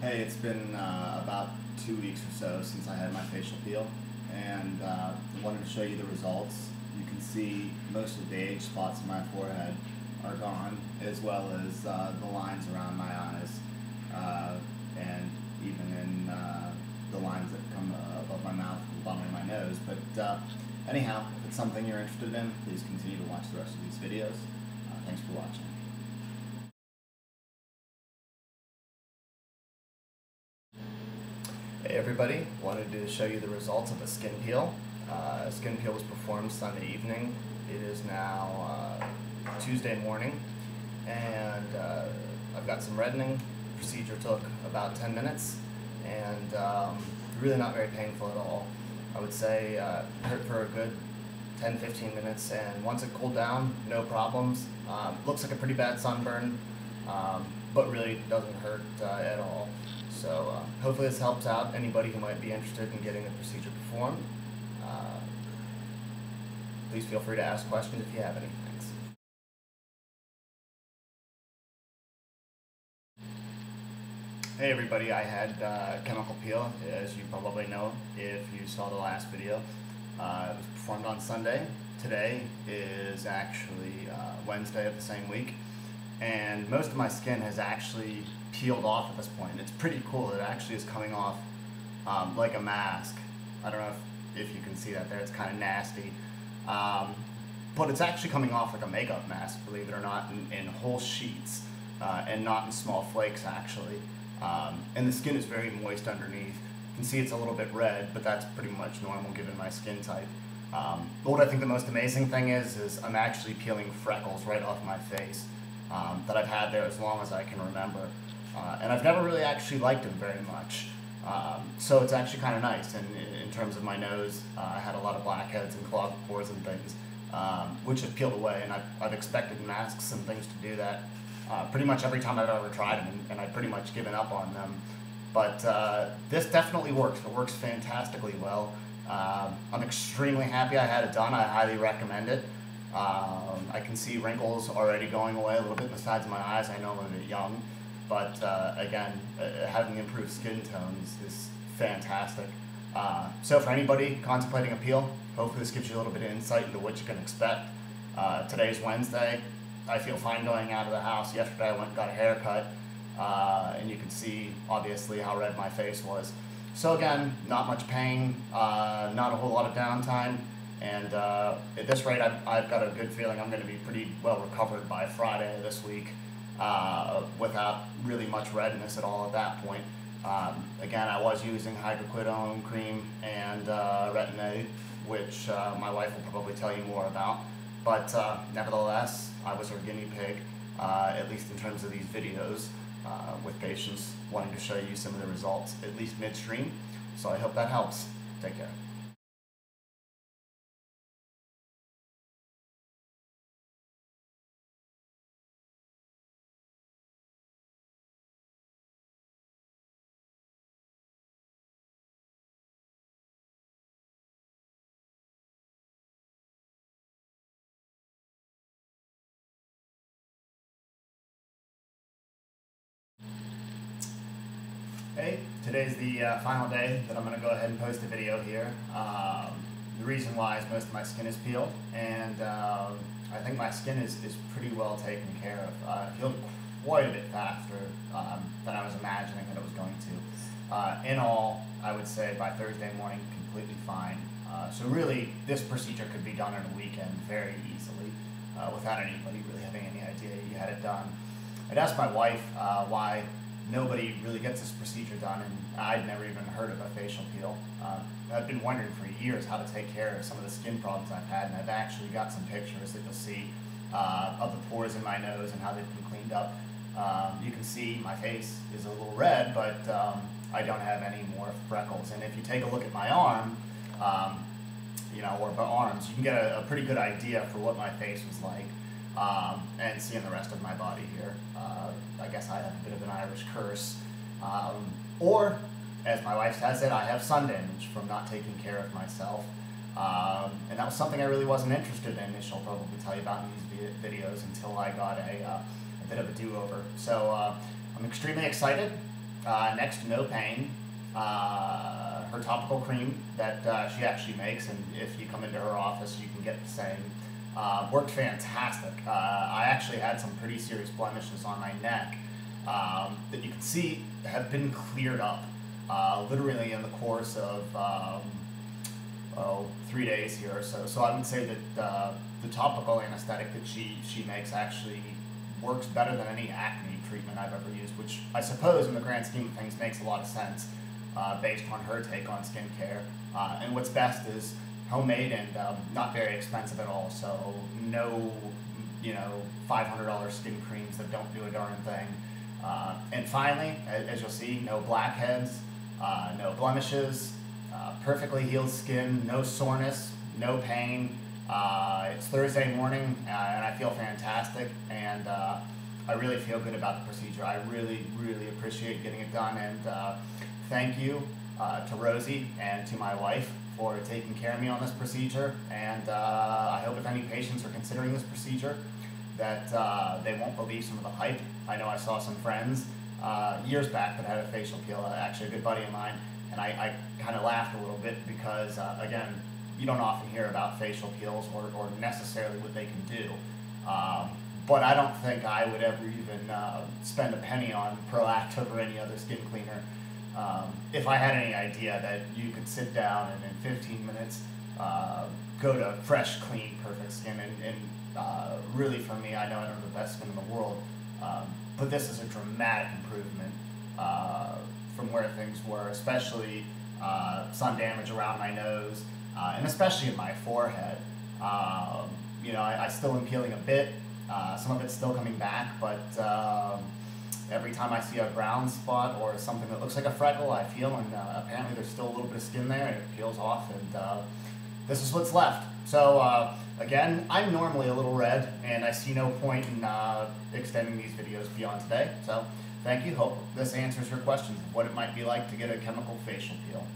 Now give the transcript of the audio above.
Hey, it's been about 2 weeks or so since I had my facial peel, and I wanted to show you the results. You can see most of the age spots in my forehead are gone, as well as the lines around my eyes, and even in the lines that come above my mouth and the bottom of my nose. But anyhow, if it's something you're interested in, please continue to watch the rest of these videos. Thanks for watching. Hey everybody, wanted to show you the results of a skin peel. Skin peel was performed Sunday evening. It is now Tuesday morning, and I've got some reddening. Procedure took about 10 minutes, and really not very painful at all. I would say hurt for a good 10-15 minutes, and once it cooled down, no problems. Looks like a pretty bad sunburn, but really doesn't hurt at all. So hopefully this helps out anybody who might be interested in getting the procedure performed. Please feel free to ask questions if you have any. Thanks. Hey everybody, I had chemical peel, as you probably know if you saw the last video. It was performed on Sunday. Today is actually Wednesday of the same week, and most of my skin has actually peeled off at this point. It's pretty cool. It actually is coming off like a mask. I don't know if you can see that there. It's kind of nasty. But it's actually coming off like a makeup mask, believe it or not, in whole sheets and not in small flakes, actually. And the skin is very moist underneath. You can see it's a little bit red, but that's pretty much normal given my skin type. But what I think the most amazing thing is I'm actually peeling freckles right off my face that I've had there as long as I can remember. And I've never really actually liked them very much. So it's actually kind of nice. And in terms of my nose, I had a lot of blackheads and clogged pores and things, which have peeled away. And I've expected masks and things to do that pretty much every time I've ever tried them, and I've pretty much given up on them. But this definitely works. It works fantastically well. I'm extremely happy I had it done. I highly recommend it. I can see wrinkles already going away a little bit in the sides of my eyes. I know I'm a bit young. But again, having improved skin tone is fantastic. So for anybody contemplating a peel, hopefully this gives you a little bit of insight into what you can expect. Today's Wednesday. I feel fine going out of the house. Yesterday I went and got a haircut, and you can see obviously how red my face was. So again, not much pain, not a whole lot of downtime, and at this rate I've got a good feeling I'm going to be pretty well recovered by Friday this week. Without really much redness at all at that point. Again, I was using hydroquinone cream and Retin-A, which my wife will probably tell you more about. But nevertheless, I was her guinea pig, at least in terms of these videos, with patients wanting to show you some of the results, at least midstream. So I hope that helps. Take care. Hey, today's the final day that I'm going to go ahead and post a video here. The reason why is most of my skin is peeled, and I think my skin is pretty well taken care of. Healed quite a bit faster than I was imagining that it was going to. In all, I would say by Thursday morning, completely fine. So really, this procedure could be done in a weekend very easily without anybody really having any idea you had it done. I'd asked my wife why nobody really gets this procedure done, and I'd never even heard of a facial peel. I've been wondering for years how to take care of some of the skin problems I've had, and I've actually got some pictures that you'll see of the pores in my nose and how they've been cleaned up. You can see my face is a little red, but I don't have any more freckles. And if you take a look at my arm, or arms, you can get a pretty good idea for what my face was like. And seeing the rest of my body here. I guess I have a bit of an Irish curse. Or, as my wife has said, I have sun damage from not taking care of myself. And that was something I really wasn't interested in, as she'll probably tell you about in these videos, until I got a bit of a do-over. So I'm extremely excited. next to no pain. Her topical cream that she actually makes, and if you come into her office, you can get the same. Worked fantastic. I actually had some pretty serious blemishes on my neck that you can see have been cleared up literally in the course of 3 days here or so. So I would say that the topical anesthetic that she makes actually works better than any acne treatment I've ever used, which I suppose in the grand scheme of things makes a lot of sense based on her take on skincare. And what's best is homemade and not very expensive at all. So no, $500 skin creams that don't do a darn thing. And finally, as you'll see, no blackheads, no blemishes, perfectly healed skin, no soreness, no pain. It's Thursday morning, and I feel fantastic, and I really feel good about the procedure. I really, really appreciate getting it done, and thank you to Rosie and to my wife for taking care of me on this procedure, and I hope if any patients are considering this procedure that they won't believe some of the hype. I know I saw some friends years back that had a facial peel, actually a good buddy of mine, and I kind of laughed a little bit because, again, you don't often hear about facial peels or necessarily what they can do. But I don't think I would ever even spend a penny on Proactiv or any other skin cleaner if I had any idea that you could sit down and in 15 minutes go to fresh, clean, perfect skin. And really for me, I know I don't have the best skin in the world, but this is a dramatic improvement from where things were, especially sun damage around my nose, and especially in my forehead. I still am peeling a bit. Some of it's still coming back, but every time I see a brown spot or something that looks like a freckle, I feel, and apparently there's still a little bit of skin there, and it peels off, and this is what's left. So again, I'm normally a little red, and I see no point in extending these videos beyond today. So thank you. Hope this answers your questions of what it might be like to get a chemical facial peel.